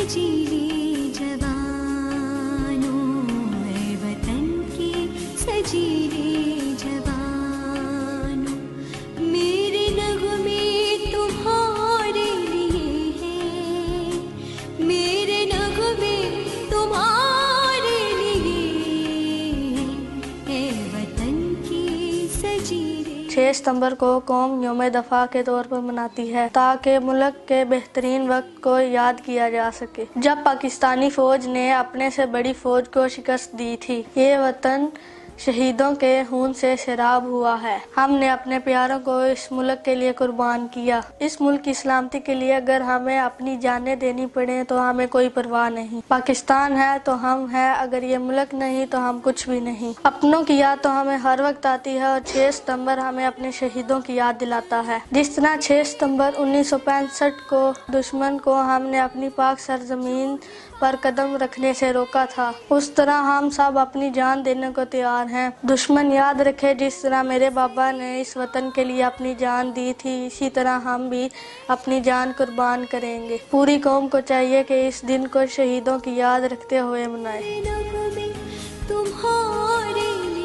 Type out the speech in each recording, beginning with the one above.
سجیلے جوانوں، اے وطن کے سجیلے جوانوں، میرے نغمے تمہارے لیے ہیں، میرے نغمے تمہارے لیے، اے وطن کے سجیلے۔ 6 ستمبر کو قوم یوم دفاع کے طور پر مناتی ہے تاکہ ملک کے بہترین وقت کو یاد کیا جا سکے جب پاکستانی فوج نے اپنے سے بڑی فوج کو شکست دی تھی۔ یہ وطن شہیدوں کے خون سے سیراب ہوا ہے۔ ہم نے اپنے پیاروں کو اس ملک کے لیے قربان کیا۔ اس ملک کی سلامتی کے لیے اگر ہمیں اپنی جانیں دینی پڑیں تو ہمیں کوئی پرواہ نہیں۔ پاکستان ہے تو ہم ہیں، اگر یہ ملک نہیں تو ہم کچھ بھی نہیں۔ اپنوں کی یاد تو ہمیں ہر وقت آتی ہے اور 6 ستمبر ہمیں اپنے شہیدوں کی یاد دلاتا ہے۔ جس طرح 6 ستمبر 1965 کو دشمن کو ہم نے اپنی پاک سرزمین پر قدم رکھنے سے روکا تھا، اس طرح ہم سب اپنی جان دینے کو تیار ہیں۔ دشمن یاد رکھے جس طرح میرے بابا نے اس وطن کے لیے اپنی جان دی تھی، اسی طرح ہم بھی اپنی جان قربان کریں گے۔ پوری قوم کو چاہیے کہ اس دن کو شہیدوں کی یاد رکھتے ہوئے منائے۔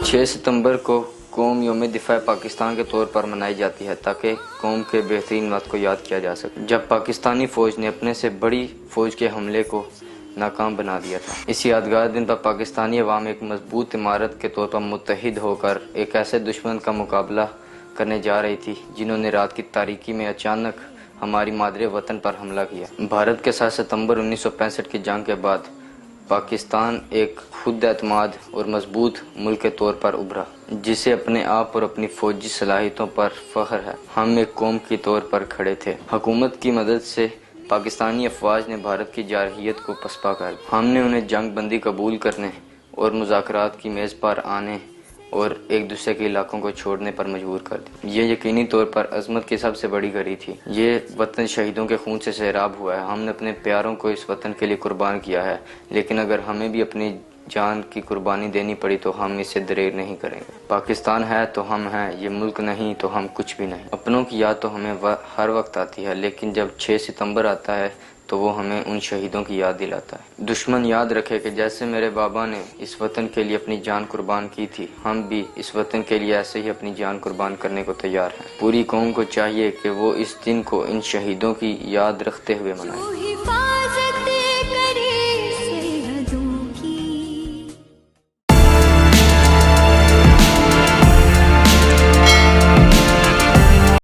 6 ستمبر کو قوم یوم دفاع پاکستان کے طور پر منائی جاتی ہے تاکہ قوم کے بہترین وقت کو یاد کیا جا سکے جب پاکستانی فوج نے اپنے سے بڑی فوج کے حملے کو ناکام بنا دیا تھا۔ اس یادگار دن پر پاکستانی عوام ایک مضبوط عمارت کے طور پر متحد ہو کر ایک ایسے دشمن کا مقابلہ کرنے جا رہی تھی جنہوں نے رات کی تاریکی میں اچانک ہماری مادر وطن پر حملہ کیا۔ بھارت کے ساتھ ستمبر 1965 کی جنگ کے بعد پاکستان ایک خود اعتماد اور مضبوط ملک کے طور پر ابھرا جسے اپنے آپ اور اپنی فوجی صلاحیتوں پر فخر ہے۔ ہم ایک قوم کے طور پر کھڑے تھے۔ حکومت کی مدد سے پاکستانی افواج نے بھارت کی جارحیت کو پسپا کر دیا۔ ہم نے انہیں جنگ بندی قبول کرنے اور مذاکرات کی میز پر آنے اور ایک دوسرے کے علاقوں کو چھوڑنے پر مجبور کر دیا۔ یہ یقینی طور پر عظمت کی سب سے بڑی گھڑی تھی۔ یہ وطن شہیدوں کے خون سے سیراب ہوا ہے۔ ہم نے اپنے پیاروں کو اس وطن کے لیے قربان کیا ہے، لیکن اگر ہمیں بھی اپنی جان کی قربانی دینی پڑی تو ہم اس سے دریغ نہیں کریں گے۔ پاکستان ہے تو ہم ہیں، یہ ملک نہیں تو ہم کچھ بھی نہیں۔ اپنوں کی یاد تو ہمیں ہر وقت آتی ہے، لیکن جب 6 ستمبر آتا ہے تو وہ ہمیں ان شہیدوں کی یاد دلاتا ہے۔ دشمن یاد رکھے کہ جیسے میرے بابا نے اس وطن کے لیے اپنی جان قربان کی تھی، ہم بھی اس وطن کے لیے ایسے ہی اپنی جان قربان کرنے کو تیار ہیں۔ پوری قوم کو چاہیے کہ وہ اس دن کو ان شہیدوں کی یاد رکھتے ہوئے منائے۔